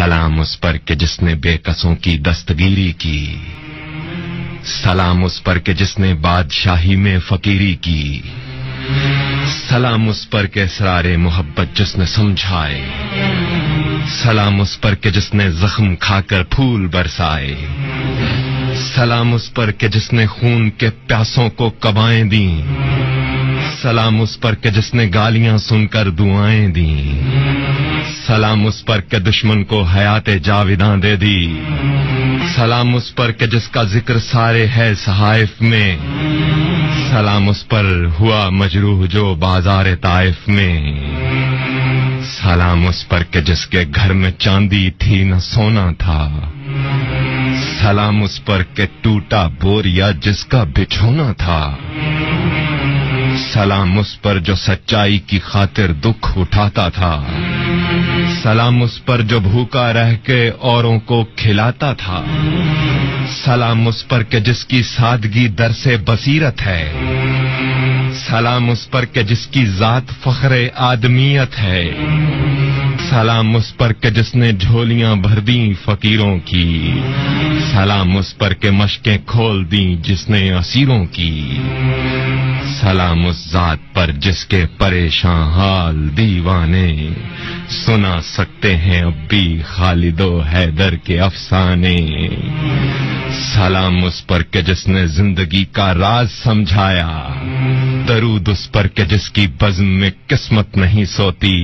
سلام اس پر کہ جس نے بے کسوں کی دستگیری کی، سلام اس پر کہ جس نے بادشاہی میں فقیری کی، سلام اس پر کہ اسرار محبت جس نے سمجھائے، سلام اس پر کہ جس نے زخم کھا کر پھول برسائے، سلام اس پر کہ جس نے خون کے پیاسوں کو قبائیں دیں، سلام اس پر کہ جس نے گالیاں سن کر دعائیں دیں، سلام اس پر کہ دشمن کو حیات جاویداں دے دی، سلام اس پر کہ جس کا ذکر سارے ہے صحائف میں، سلام اس پر ہوا مجروح جو بازار طائف میں، سلام اس پر کہ جس کے گھر میں چاندی تھی نہ سونا تھا، سلام اس پر کہ ٹوٹا بوریا جس کا بچھونا تھا، سلام اس پر جو سچائی کی خاطر دکھ اٹھاتا تھا، سلام اس پر جو بھوکا رہ کے اوروں کو کھلاتا تھا، سلام اس پر کہ جس کی سادگی در سے بصیرت ہے، سلام اس پر کہ جس کی ذات فخر آدمیت ہے، سلام اس پر کہ جس نے جھولیاں بھر دیں فقیروں کی، سلام اس پر کہ مشکیں کھول دیں جس نے اسیروں کی، سلام اس ذات پر جس کے پریشان حال دیوانے سنا سکتے ہیں اب بھی خالد و حیدر کے افسانے، سلام اس پر کہ جس نے زندگی کا راز سمجھایا، درود اس پر کہ جس کی بزم میں قسمت نہیں سوتی،